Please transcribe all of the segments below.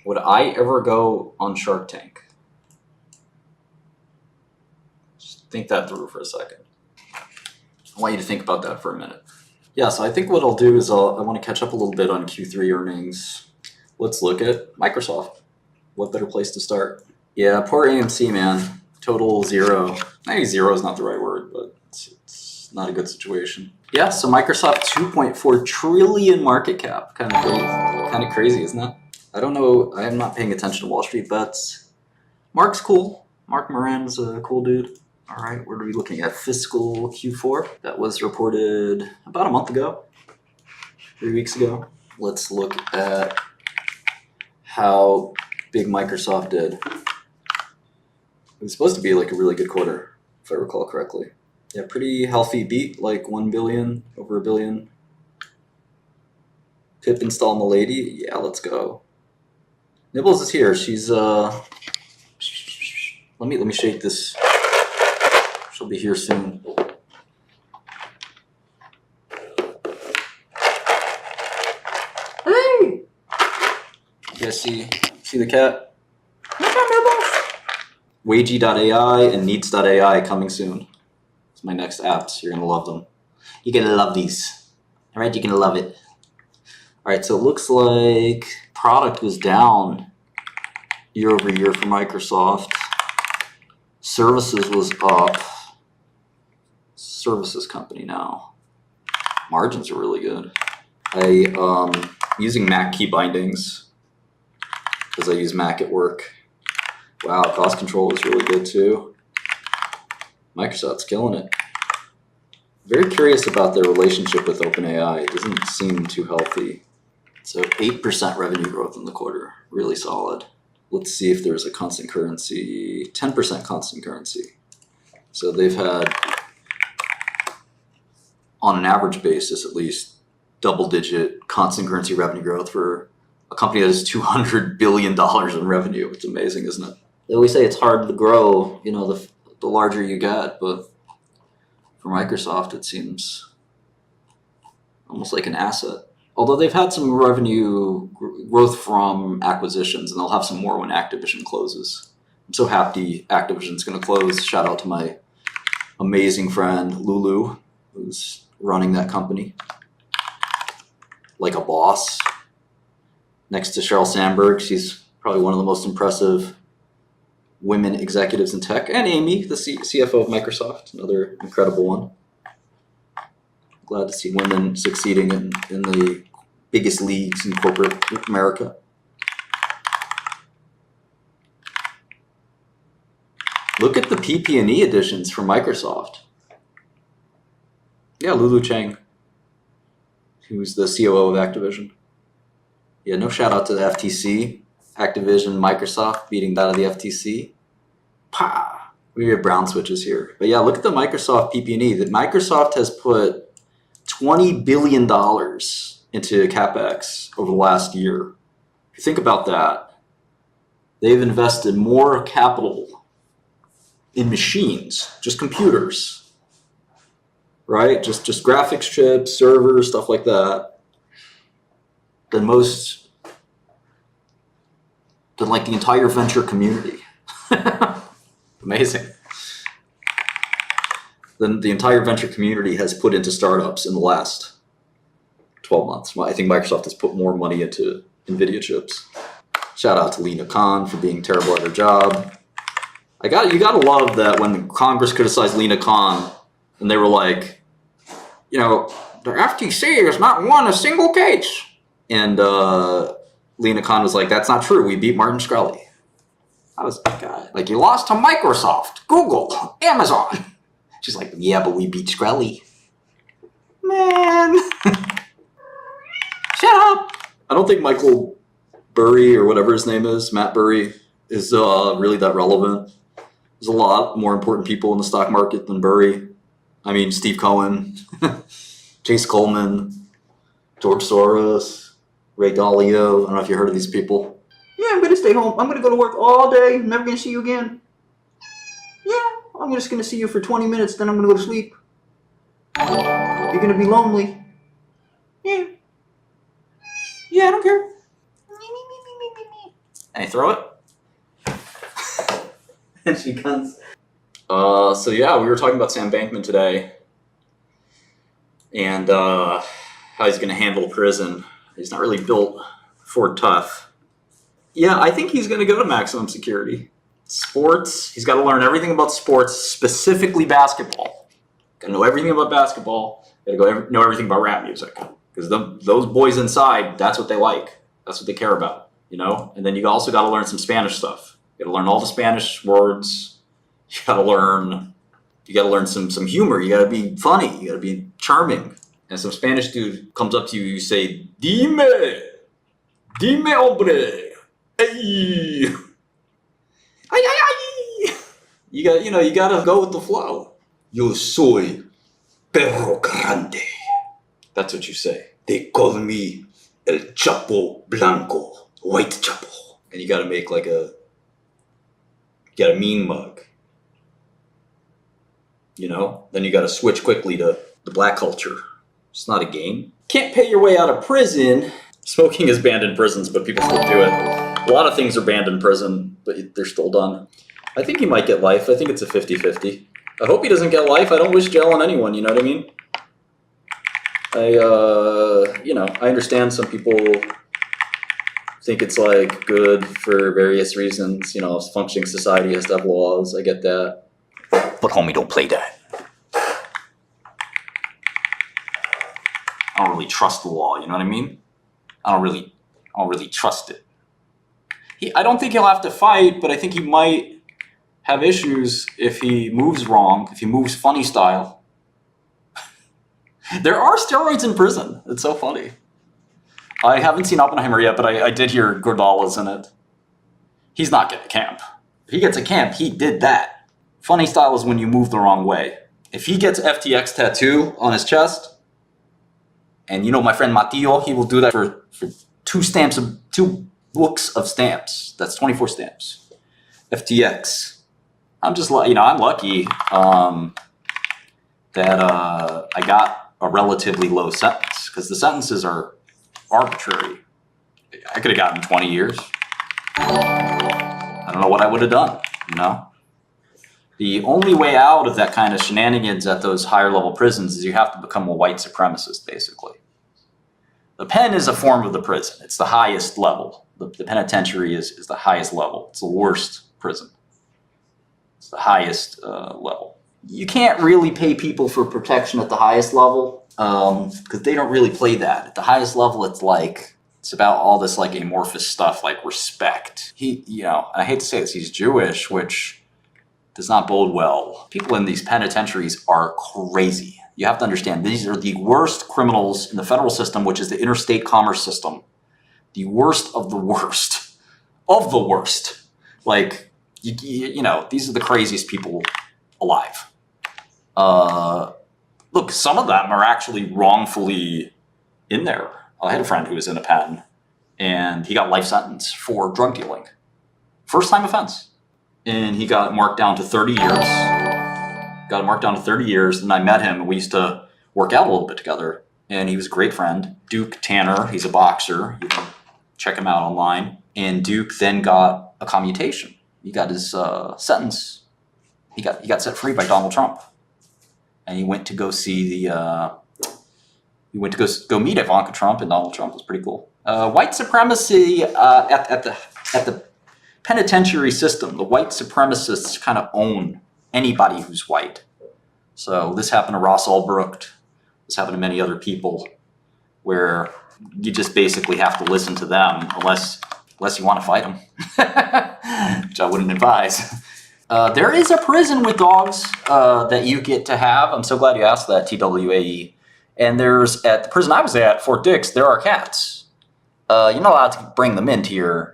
Would I ever go on Shark Tank? Just think that through for a second. I want you to think about that for a minute. Yeah, so I think what I'll do is I want to catch up a little bit on Q3 earnings. Let's look at Microsoft. What better place to start? Yeah, poor AMC, man. Total zero. Maybe zero is not the right word, but it's not a good situation. Yeah, so Microsoft 2.4 trillion market cap. Kind of crazy, isn't it? I don't know. I am not paying attention to Wall Street bets. Mark's cool. Mark Moran's a cool dude. All right, what are we looking at? Fiscal Q4. That was reported about a month ago, 3 weeks ago. Let's look at how big Microsoft did. It was supposed to be like a really good quarter, if I recall correctly. Yeah, pretty healthy beat, like 1 billion, over a billion. Pip install Milady. Yeah, let's go. Nibbles is here. She's let me shake this. She'll be here soon. Hey! You guys see the cat? WAGIE.ai and NEETs.ai coming soon. It's my next apps. You're gonna love them. You're gonna love these. All right, you're gonna love it. All right, so it looks like product was down year over year for Microsoft. Services was up. Services company now. Margins are really good. Using Mac key bindings because I use Mac at work. Wow, cost control is really good too. Microsoft's killing it. Very curious about their relationship with OpenAI. It doesn't seem too healthy. So 8% revenue growth in the quarter, really solid. Let's see if there's a constant currency, 10% constant currency. So they've had, on an average basis at least, double-digit constant currency revenue growth for a company that has $200 billion in revenue. It's amazing, isn't it? They always say it's hard to grow, you know, the larger you get, but for Microsoft, it seems almost like an asset. Although they've had some revenue growth from acquisitions, and they'll have some more when Activision closes. I'm so happy Activision's going to close. Shout out to my amazing friend Lulu, who's running that company like a boss. Next to Sheryl Sandberg, she's probably one of the most impressive women executives in tech, and Amy, the CFO of Microsoft, another incredible one. Glad to see women succeeding in the biggest leagues in corporate America. Look at the PP&E additions for Microsoft. Yeah, Lulu Chang, who's the COO of Activision. Yeah, no shout out to the FTC. Activision, Microsoft beating that of the FTC. Pah! We have brown switches here. But yeah, look at the Microsoft PP&E. That Microsoft has put $20 billion into CapEx over the last year. If you think about that, they've invested more capital in machines, just computers, right? Just graphics chips, servers, stuff like that, than like the entire venture community. Amazing. Then the entire venture community has put into startups in the last 12 months. I think Microsoft has put more money into NVIDIA chips. Shout out to Lina Khan for being terrible at her job. You gotta love that when Congress criticized Lina Khan and they were like, you know, the FTC has not won a single case. And Lina Khan was like, that's not true. We beat Martin Shkreli. I was like, you lost to Microsoft, Google, Amazon. She's like, yeah, but we beat Shkreli. Man. Shut up. I don't think Michael Burry or whatever his name is, Matt Burry, is really that relevant. There's a lot more important people in the stock market than Burry. I mean, Steve Cohen, Chase Coleman, George Soros, Ray Dalio. I don't know if you heard of these people. Yeah, I'm going to stay home. I'm going to go to work all day. I'm never going to see you again. Yeah, I'm just going to see you for 20 minutes, then I'm going to go to sleep. You're going to be lonely. Yeah. Yeah, I don't care. And I throw it. And she comes. So yeah, we were talking about Sam Bankman today. And how he's going to handle prison. He's not really built for tough. Yeah, I think he's going to go to maximum security. Sports, he's got to learn everything about sports, specifically basketball. Got to know everything about basketball. Got to know everything about rap music. Because those boys inside, that's what they like. That's what they care about, you know? And then you also got to learn some Spanish stuff. You got to learn all the Spanish words. You got to learn some humor. You got to be funny. You got to be charming. And some Spanish dude comes up to you, you say, dime hombre, ay. Ay, ay, ay. You gotta go with the flow. Yo soy perro grande. That's what you say. They call me el Chapo Blanco, white Chapo. And you gotta make you got a mean mug. You know? Then you gotta switch quickly to the black culture. It's not a game. Can't pay your way out of prison. Smoking is banned in prisons, but people still do it. A lot of things are banned in prison, but they're still done. I think he might get life. I think it's a 50-50. I hope he doesn't get life. I don't wish jail on anyone, you know what I mean? I understand some people think it's like good for various reasons. You know, functioning society has to have laws. I get that. But homie, don't play that. I don't really trust the law, you know what I mean? I don't really trust it. I don't think he'll have to fight, but I think he might have issues if he moves wrong, if he moves funny style. There are steroids in prison. It's so funny. I haven't seen Oppenheimer yet, but I did hear 𝗏𝗏𝗚𝗏's in it. He's not getting a camp. If he gets a camp, he did that. Funny style is when you move the wrong way. If he gets FTX tattoo on his chest, and you know my friend Matteo, he will do that for 2 books of stamps. That's 24 stamps. FTX. I'm just, I'm lucky that I got a relatively low sentence because the sentences are arbitrary. I could have gotten 20 years. I don't know what I would have done, you know? The only way out of that kind of shenanigans at those higher level prisons is you have to become a white supremacist, basically. The pen is a form of the prison. It's the highest level. The penitentiary is the highest level. It's the worst prison. It's the highest level. You can't really pay people for protection at the highest level because they don't really play that. At the highest level, it's about all this like amorphous stuff like respect. I hate to say this, he's Jewish, which does not bode well. People in these penitentiaries are crazy. You have to understand, these are the worst criminals in the federal system, which is the interstate commerce system. The worst of the worst. Of the worst. Like, these are the craziest people alive. Look, some of them are actually wrongfully in there. I had a friend who was in a pen, and he got life sentence for drug dealing. First time offense. And he got marked down to 30 years. And I met him, and we used to work out a little bit together. And he was a great friend. Duke Tanner, he's a boxer. You can check him out online. And Duke then got a commutation. He got his sentence. He got set free by Donald Trump. And he went to go see go meet Ivanka Trump and Donald Trump. It was pretty cool. White supremacy at the penitentiary system, the white supremacists kind of own anybody who's white. So this happened to Ross Ulbricht. This happened to many other people where you just basically have to listen to them unless you want to fight them, which I wouldn't advise. There is a prison with dogs that you get to have. I'm so glad you asked that, TWAE. And there's, at the prison I was at, Fort Dix, there are cats. You're not allowed to bring them into your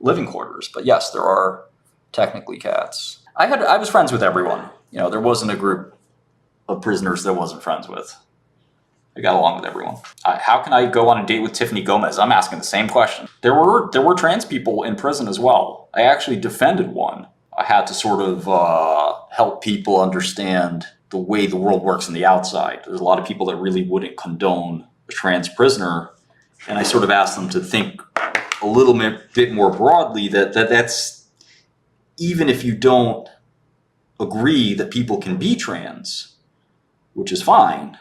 living quarters, but yes, there are technically cats. I was friends with everyone. There wasn't a group of prisoners that I wasn't friends with. I got along with everyone. How can I go on a date with Tiffany Gomez? I'm asking the same question. There were trans people in prison as well. I actually defended one. I had to sort of help people understand the way the world works on the outside. There's a lot of people that really wouldn't condone a trans prisoner, and I sort of asked them to think a little bit more broadly that's even if you don't agree that people can be trans, which is fine,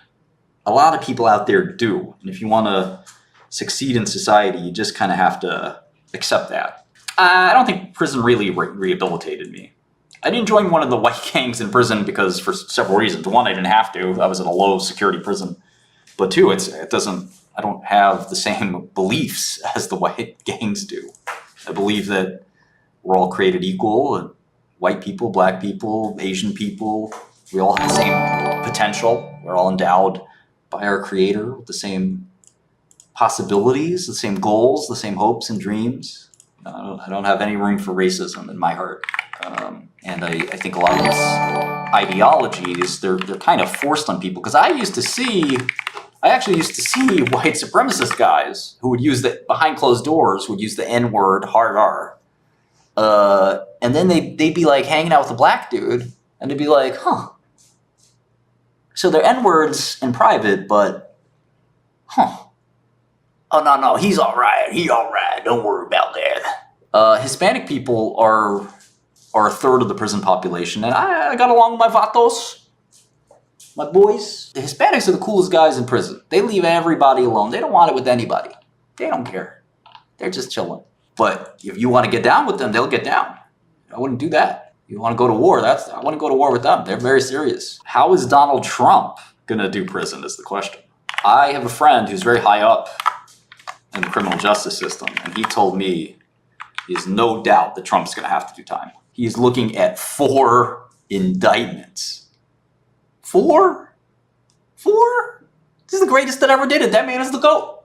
a lot of people out there do. And if you want to succeed in society, you just kind of have to accept that. I don't think prison really rehabilitated me. I didn't join one of the white gangs in prison because for several reasons. One, I didn't have to. I was in a low security prison. But two, I don't have the same beliefs as the white gangs do. I believe that we're all created equal, and white people, black people, Asian people, we all have the same potential. We're all endowed by our Creator with the same possibilities, the same goals, the same hopes and dreams. I don't have any room for racism in my heart. And I think a lot of these ideologies, they're kind of forced on people. Because I actually used to see white supremacist guys who would use behind closed doors, would use the N-word, hard R. And then they'd be like hanging out with a black dude, and they'd be like, huh. So they're N-words in private, but, huh. Oh, no, he's all right. He all right. Don't worry about that. Hispanic people are a third of the prison population, and I got along with my vatos, my boys. The Hispanics are the coolest guys in prison. They leave everybody alone. They don't want it with anybody. They don't care. They're just chilling. But if you want to get down with them, they'll get down. I wouldn't do that. You want to go to war, I wouldn't go to war with them. They're very serious. How is Donald Trump going to do prison is the question. I have a friend who's very high up in the criminal justice system, and he told me there's no doubt that Trump's going to have to do time. He's looking at 4 indictments. 4? 4? This is the greatest that ever did it. That man is the GOAT.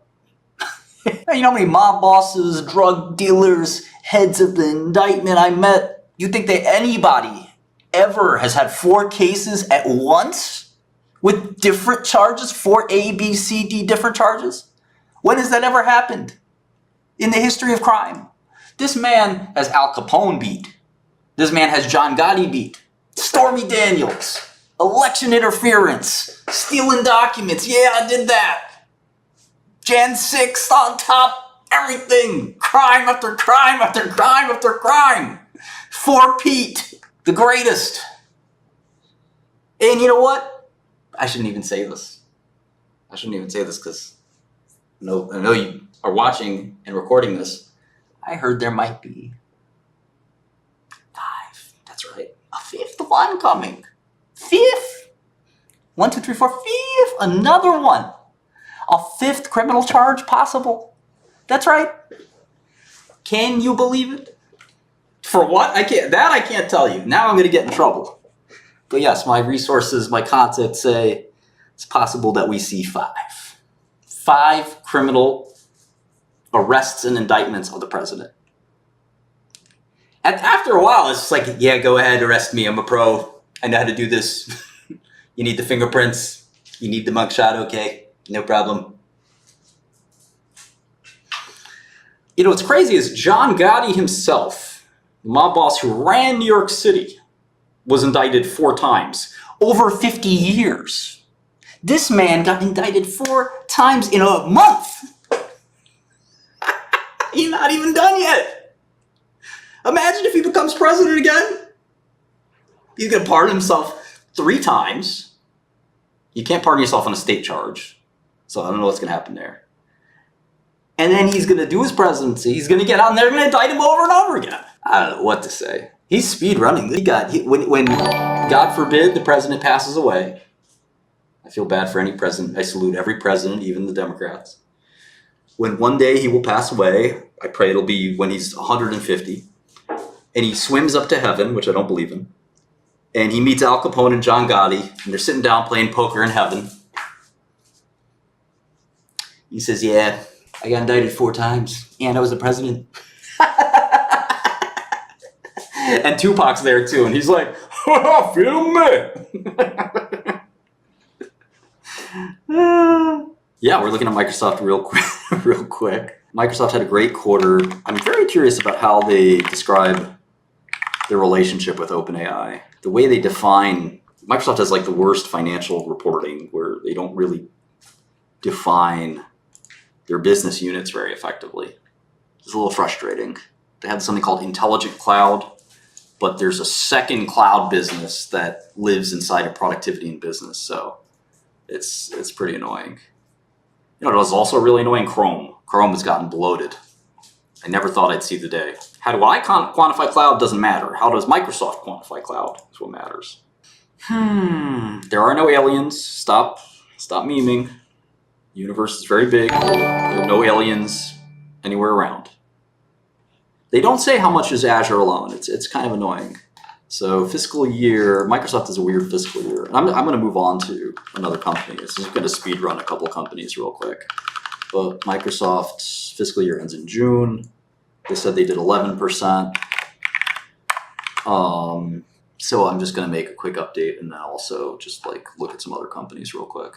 You know how many mob bosses, drug dealers, heads of the indictment I met? You think that anybody ever has had 4 cases at once with different charges? 4 A, B, C, D different charges? When has that ever happened in the history of crime? This man has Al Capone beat. This man has John Gotti beat. Stormy Daniels, election interference, stealing documents. Yeah, I did that. Jan 6 on top, everything. Crime after crime after crime after crime. 4 Pete, the greatest. And you know what? I shouldn't even say this. I shouldn't even say this because I know you are watching and recording this. I heard there might be 5. That's right. A 5th one coming. 5th. 1, 2, 3, 4, 5th. Another one. A 5th criminal charge possible. That's right. Can you believe it? For what? I can't tell you. Now I'm going to get in trouble. But yes, my resources, my contacts say it's possible that we see 5. 5 criminal arrests and indictments of the president. And after a while, it's just like, yeah, go ahead, arrest me. I'm a pro. I know how to do this. You need the fingerprints. You need the mugshot. Okay, no problem. You know, what's crazy is John Gotti himself, the mob boss who ran New York City, was indicted 4 times. Over 50 years. This man got indicted 4 times in a month. He's not even done yet. Imagine if he becomes president again. He's going to pardon himself 3 times. You can't pardon yourself on a state charge. So I don't know what's going to happen there. And then he's going to do his presidency. He's going to get out and they're going to indict him over and over again. I don't know what to say. He's speed running. When God forbid the president passes away, I feel bad for any president. I salute every president, even the Democrats. When one day he will pass away, I pray it'll be when he's 150, and he swims up to heaven, which I don't believe in, and he meets Al Capone and John Gotti, and they're sitting down playing poker in heaven. He says, yeah, I got indicted 4 times, and I was the president. And Tupac's there too, and he's like, feel me. Yeah, we're looking at Microsoft real quick. Microsoft had a great quarter. I'm very curious about how they describe their relationship with OpenAI. The way they define, Microsoft has like the worst financial reporting where they don't really define their business units very effectively. It's a little frustrating. They have something called intelligent cloud, but there's a second cloud business that lives inside of productivity and business. So it's pretty annoying. You know, it was also really annoying. Chrome. Chrome has gotten bloated. I never thought I'd see the day. How do I quantify cloud? Doesn't matter. How does Microsoft quantify cloud? That's what matters. There are no aliens. Stop memeing. The universe is very big. There are no aliens anywhere around. They don't say how much is Azure alone. It's kind of annoying. So fiscal year, Microsoft is a weird fiscal year. I'm going to move on to another company. This is going to speed run a couple companies real quick. But Microsoft's fiscal year ends in June. They said they did 11%. So I'm just going to make a quick update and then also just like look at some other companies real quick.